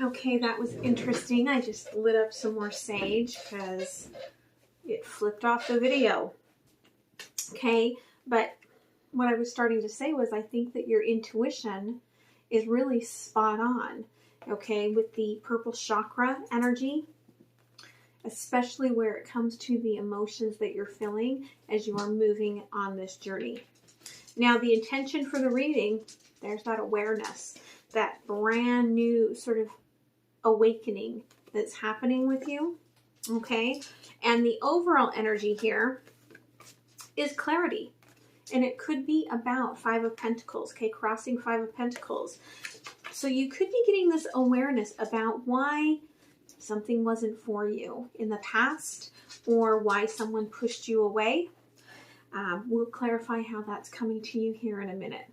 Okay, that was interesting. I just lit up some more sage because it flipped off the video. Okay, but what I was starting to say was I think that your intuition is really spot on, okay, with the purple chakra energy, especially where it comes to the emotions that you're feeling as you are moving on this journey. Now, the intention for the reading, there's that awareness, that brand new sort of awakening that's happening with you, okay? And the overall energy here is clarity. And it could be about Five of Pentacles, okay? Crossing Five of Pentacles. So you could be getting this awareness about why something wasn't for you in the past or why someone pushed you away. We'll clarify how that's coming to you here in a minute.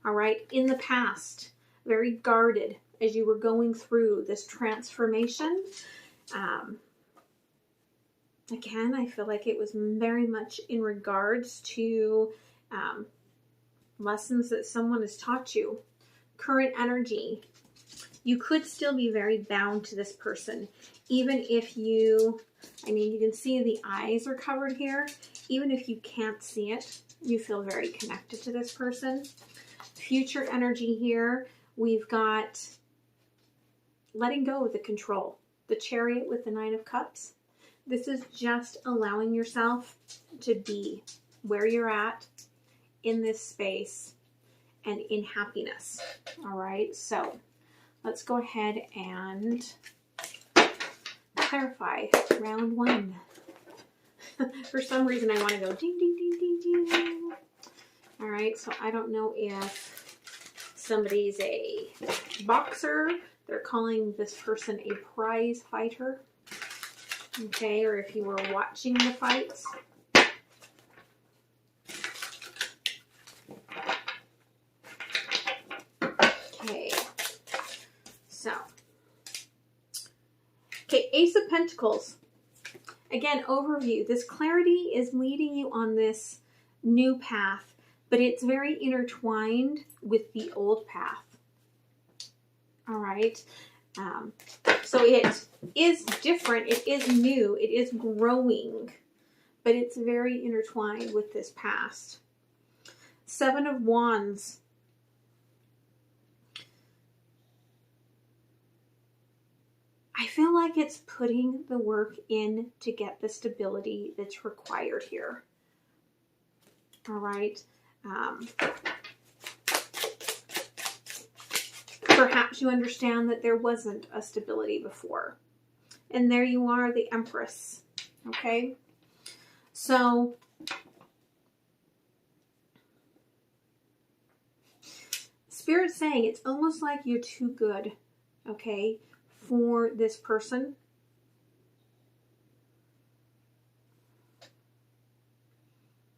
All right, in the past, very guarded as you were going through this transformation. Again, I feel like it was very much in regards to lessons that someone has taught you. Current energy. You could still be very bound to this person. Even if you, I mean, you can see the eyes are covered here. Even if you can't see it, you feel very connected to this person. Future energy here, we've got letting go of the control. The Chariot with the Nine of Cups. This is just allowing yourself to be where you're at in this space and in happiness. All right, so let's go ahead and clarify round one. For some reason, I want to go ding, ding, ding, ding, ding. All right, so I don't know if somebody's a boxer. They're calling this person a prize fighter. Okay, or if you were watching the fights. Okay, so. Okay, Ace of Pentacles. Again, overview. This clarity is leading you on this new path, but it's very intertwined with the old path. All right. So it is different. It is new. It is growing, but it's very intertwined with this past. Seven of Wands. I feel like it's putting the work in to get the stability that's required here. All right. Perhaps you understand that there wasn't a stability before. And there you are, the Empress. Okay? So, Spirit's saying it's almost like you're too good, okay, for this person.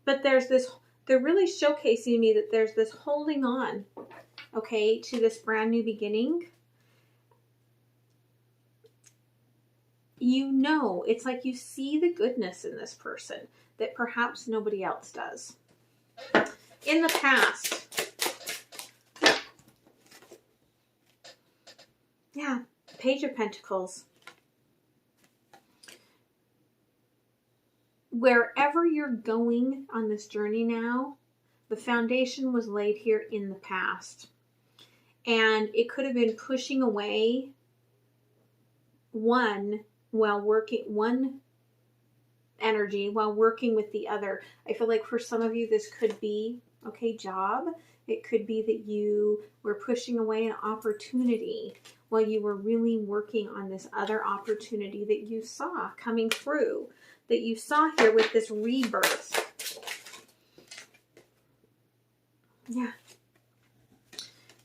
But there's this, they're really showcasing me that there's this holding on, okay, to this brand new beginning. You know, it's like you see the goodness in this person that perhaps nobody else does. In the past, yeah, Page of Pentacles. Wherever you're going on this journey now, the foundation was laid here in the past. And it could have been pushing away one energy while working with the other. I feel like for some of you, this could be, okay, job. It could be that you were pushing away an opportunity while you were really working on this other opportunity that you saw coming through, that you saw here with this rebirth. Yeah.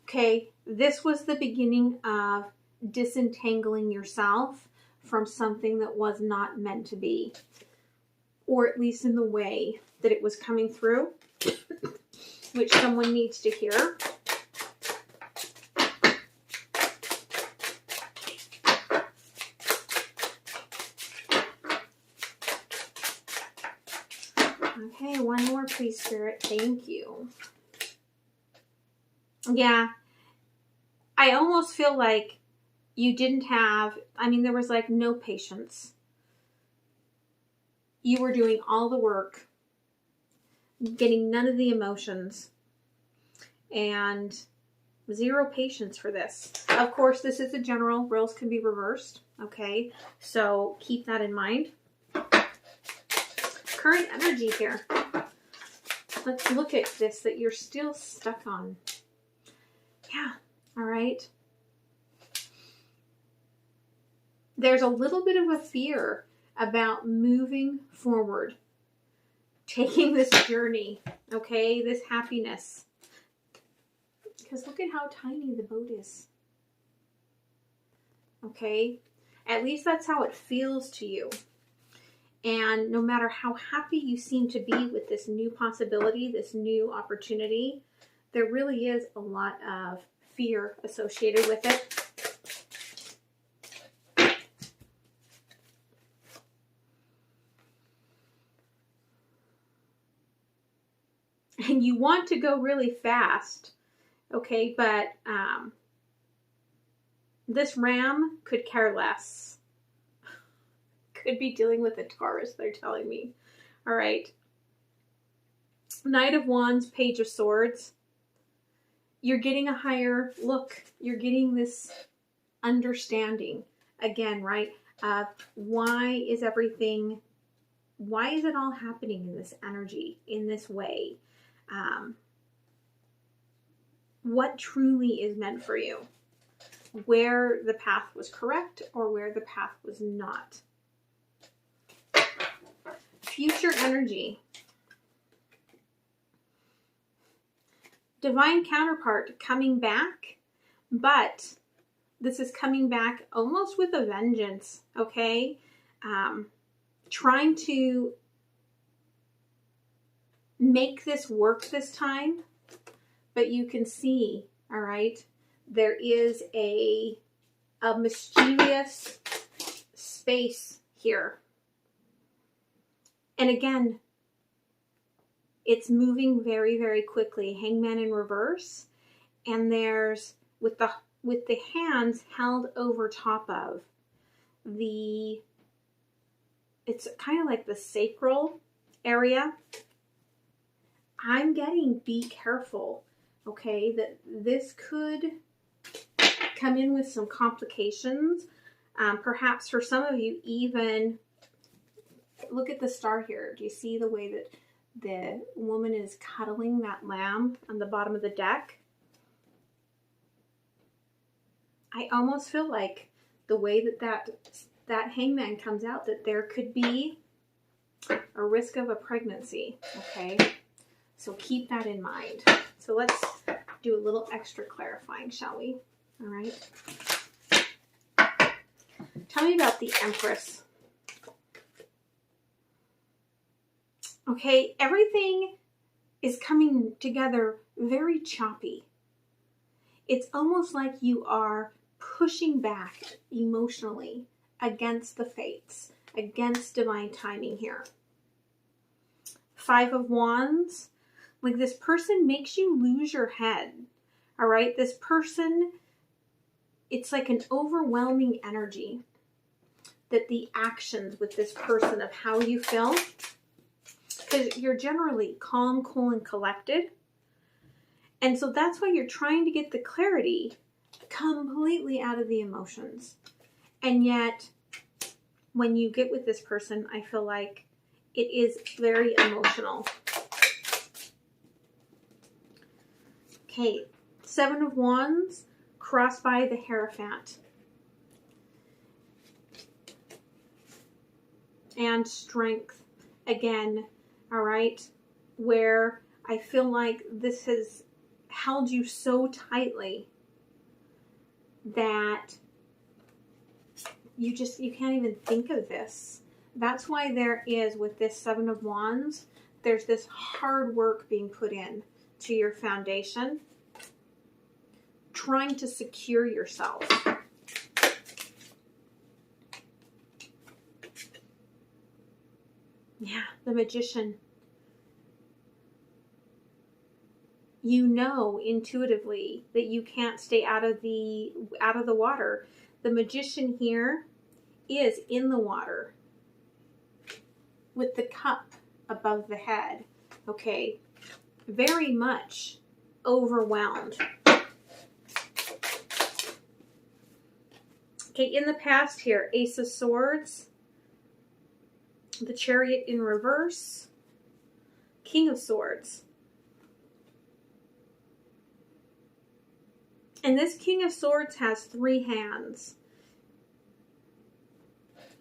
Okay, this was the beginning of disentangling yourself from something that was not meant to be, or at least in the way that it was coming through, which someone needs to hear. Okay, one more please, Spirit. Thank you. Yeah, I almost feel like You didn't have, I mean, there was like no patience. You were doing all the work, getting none of the emotions, and zero patience for this. Of course, this is a general. Roles can be reversed. Okay, so keep that in mind. Current energy here. Let's look at this that you're still stuck on. Yeah, all right. There's a little bit of a fear about moving forward, taking this journey, okay, this happiness. Because look at how tiny the boat is. Okay, at least that's how it feels to you. And no matter how happy you seem to be with this new possibility, this new opportunity, there really is a lot of fear associated with it. And you want to go really fast, okay, but this ram could care less. Could be dealing with a Taurus, they're telling me. All right. Knight of Wands, Page of Swords. You're getting a higher look. You're getting this understanding again, right? Why is it all happening in this energy, in this way? What truly is meant for you? Where the path was correct or where the path was not. Future energy. Divine counterpart coming back, but this is coming back almost with a vengeance, okay? Trying to make this work this time, but you can see, all right, there is a mischievous space here. And again, it's moving very, very quickly. Hangman in reverse. And there's, with the hands held over top of it's kind of like the sacral area. I'm getting be careful, okay, that this could come in with some complications. Perhaps for some of you even, look at the star here. Do you see the way that the woman is cuddling that lamb on the bottom of the deck? I almost feel like the way that hangman comes out, that there could be a risk of a pregnancy, okay? So keep that in mind. So let's do a little extra clarifying, shall we? All right. Tell me about the Empress. Okay, everything is coming together very choppy. It's almost like you are pushing back emotionally against the fates, against divine timing here. 5 of Wands, like this person makes you lose your head. All right, this person, it's like an overwhelming energy that the actions with this person of how you feel, because you're generally calm, cool, and collected. And so that's why you're trying to get the clarity completely out of the emotions. And yet, when you get with this person, I feel like it is very emotional. Okay, 7 of Wands, crossed by the Hierophant. And Strength, again, all right, where I feel like this has held you so tightly that you can't even think of this. That's why there is, with this 7 of Wands, there's this hard work being put in to your foundation, trying to secure yourself. Yeah, the Magician. You know intuitively that you can't stay out of the water, The Magician here is in the water with the cup above the head. Okay, very much overwhelmed. Okay, in the past here, Ace of Swords, the Chariot in reverse, King of Swords. And this King of Swords has 3 hands.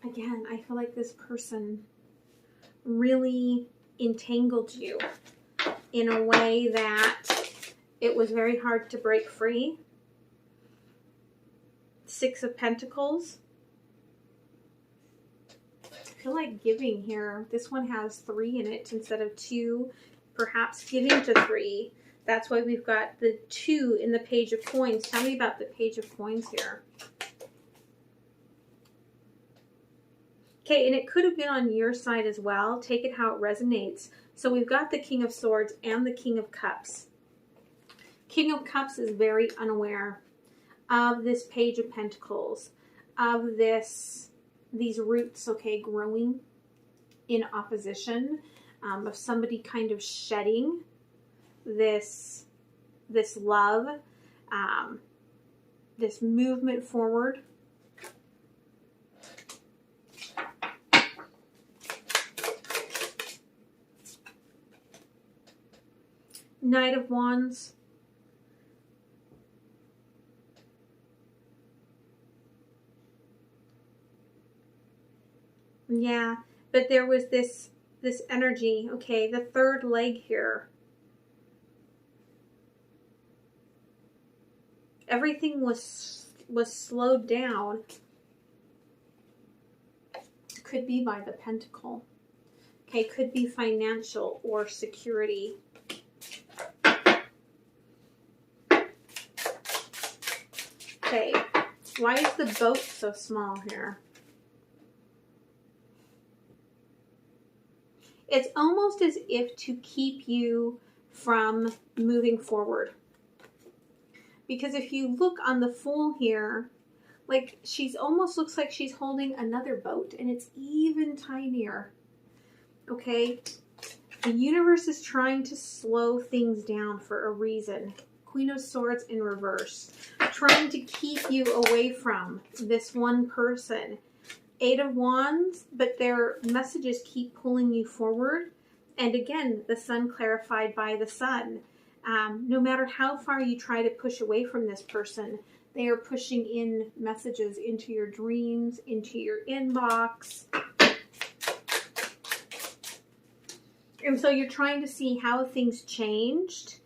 Again, I feel like this person really entangled you in a way that it was very hard to break free. 6 of Pentacles. I feel like giving here. This one has 3 in it instead of 2. Perhaps giving to 3. That's why we've got the 2 in the Page of Coins. Tell me about the Page of Coins here. Okay, and it could have been on your side as well. Take it how it resonates. So we've got the King of Swords and the King of Cups. King of Cups is very unaware of this Page of Pentacles, of these roots, okay, growing in opposition, of somebody kind of shedding this love, this movement forward. Knight of Wands. Yeah, but there was this energy, okay, the 3rd leg here. Everything was slowed down. Could be by the Pentacle. Okay, could be financial or security. Okay, why is the boat so small here? It's almost as if to keep you from moving forward. Because if you look on the Fool here, like she's almost looks like she's holding another boat and it's even tinier. Okay? The universe is trying to slow things down for a reason. Queen of Swords in reverse. Trying to keep you away from this one person. 8 of Wands, but their messages keep pulling you forward. And again, the Sun clarified by the Sun. No matter how far you try to push away from this person, they are pushing in messages into your dreams, into your inbox. And so you're trying to see how things changed.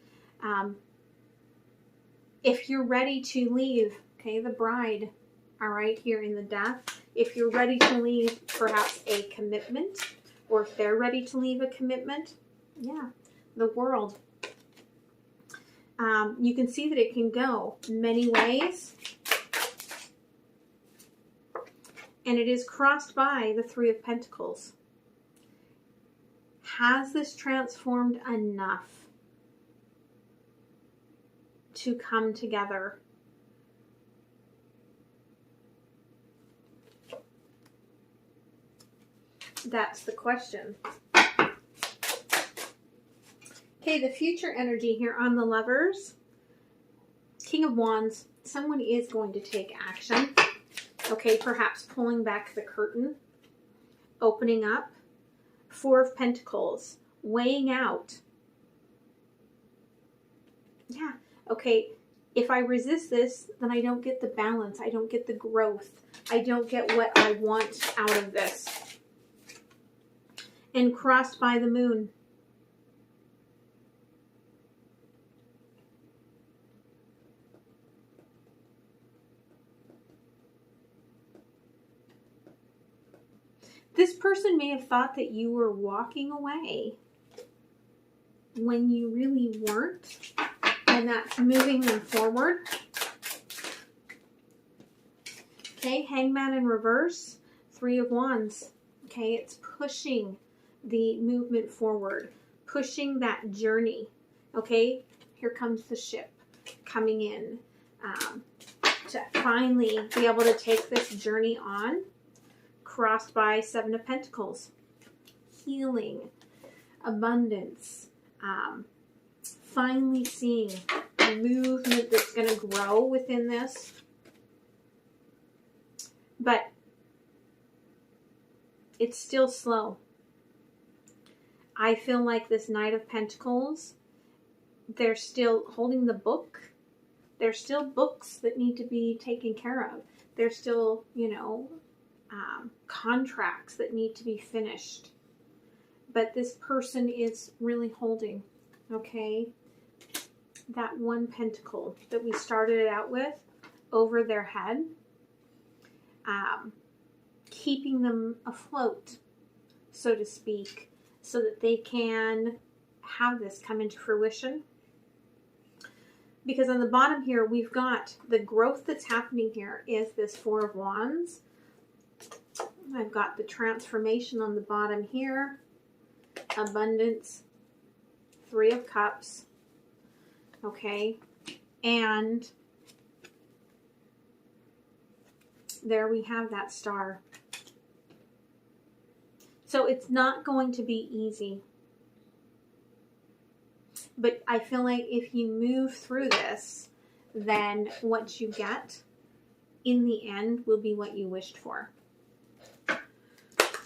If you're ready to leave, okay, the Bride, all right, here in the Death. If you're ready to leave perhaps a commitment, or if they're ready to leave a commitment, yeah, the World. You can see that it can go many ways. And it is crossed by the 3 of Pentacles. Has this transformed enough to come together? That's the question. Okay, the future energy here on the Lovers. King of Wands. Someone is going to take action. Okay, perhaps pulling back the curtain. Opening up. 4 of Pentacles. Weighing out. Yeah, okay. If I resist this, then I don't get the balance. I don't get the growth. I don't get what I want out of this. And crossed by the Moon. This person may have thought that you were walking away when you really weren't, and that's moving them forward. Okay, Hangman in reverse, 3 of Wands. Okay, it's pushing the movement forward, pushing that journey. Okay, here comes the ship coming in to finally be able to take this journey on, crossed by 7 of Pentacles. Healing, abundance, finally seeing a movement that's going to grow within this. But it's still slow. I feel like this Knight of Pentacles, they're still holding the book. There's still books that need to be taken care of. There's still, you know, contracts that need to be finished. But this person is really holding, okay, that 1 pentacle that we started it out with over their head, keeping them afloat, so to speak, so that they can have this come into fruition. Because on the bottom here, we've got the growth that's happening here is this 4 of Wands. I've got the transformation on the bottom here. Abundance, 3 of Cups. Okay. And there we have that star. So it's not going to be easy. But I feel like if you move through this, then what you get in the end will be what you wished for.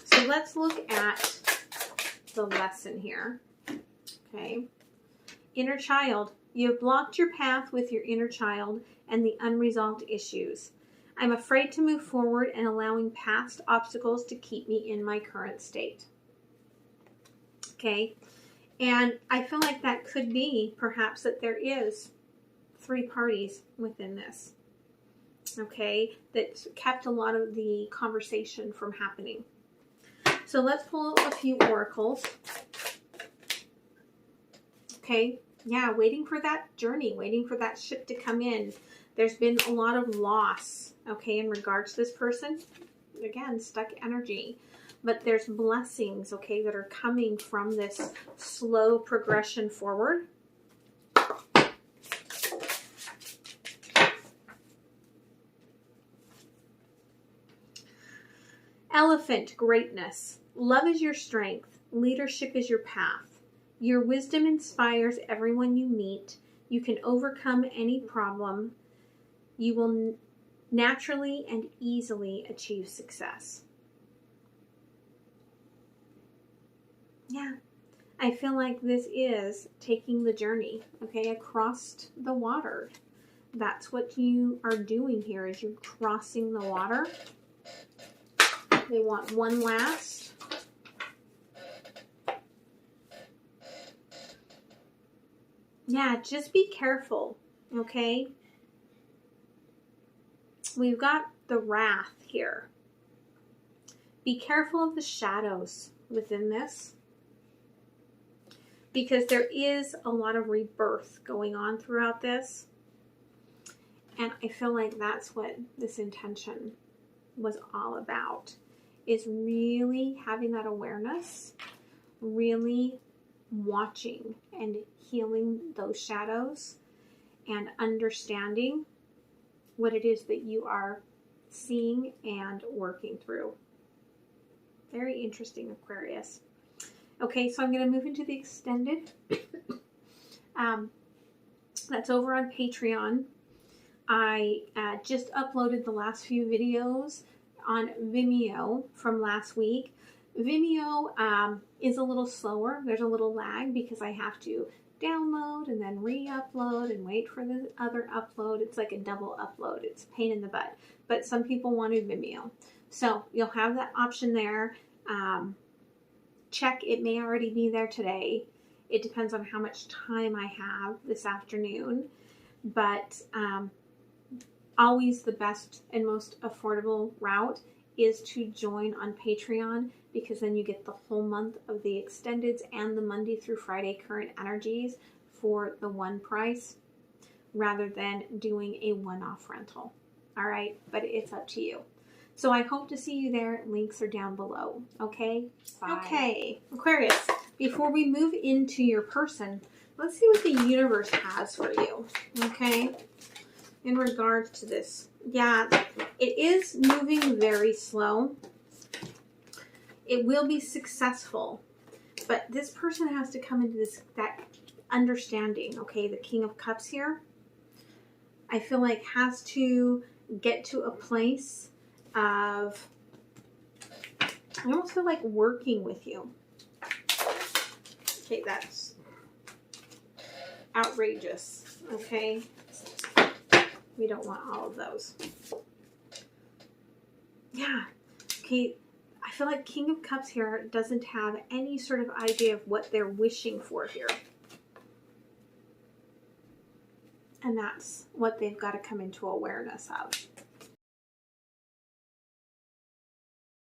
So let's look at the lesson here. Okay. Inner child. You have blocked your path with your inner child and the unresolved issues. I'm afraid to move forward and allowing past obstacles to keep me in my current state. Okay. And I feel like that could be perhaps that there is 3 parties within this. Okay. That kept a lot of the conversation from happening. So let's pull a few oracles. Okay. Yeah. Waiting for that journey, waiting for that ship to come in. There's been a lot of loss, okay, in regards to this person. Again, stuck energy. But there's blessings, okay, that are coming from this slow progression forward. Elephant, greatness. Love is your strength. Leadership is your path. Your wisdom inspires everyone you meet. You can overcome any problem. You will naturally and easily achieve success. Yeah, I feel like this is taking the journey, okay, across the water. That's what you are doing here, is you're crossing the water. They want one last. Yeah, just be careful, okay? We've got the wrath here. Be careful of the shadows within this, because there is a lot of rebirth going on throughout this. And I feel like that's what this intention was all about, is really having that awareness, really watching and healing those shadows and understanding what it is that you are seeing and working through. Very interesting, Aquarius. Okay, so I'm going to move into the extended. That's over on Patreon. I just uploaded the last few videos on Vimeo from last week. Vimeo is a little slower. There's a little lag because I have to download and then re-upload and wait for the other upload. It's like a double upload. It's a pain in the butt. But some people wanted Vimeo. So you'll have that option there. Check, it may already be there today. It depends on how much time I have this afternoon. But always the best and most affordable route is to join on Patreon, because then you get the whole month of the extendeds and the Monday through Friday current energies for the one price, rather than doing a one-off rental. All right, but it's up to you. So I hope to see you there. Links are down below. Okay? Bye. Okay, Aquarius, before we move into your person, let's see what the universe has for you. Okay? In regards to this Yeah, it is moving very slow. It will be successful, but this person has to come into that understanding. Okay, the King of Cups here, I feel like has to get to a place of, I almost feel like working with you. Okay, that's outrageous. Okay, we don't want all of those. Yeah, okay, I feel like King of Cups here doesn't have any sort of idea of what they're wishing for here. And that's what they've got to come into awareness of.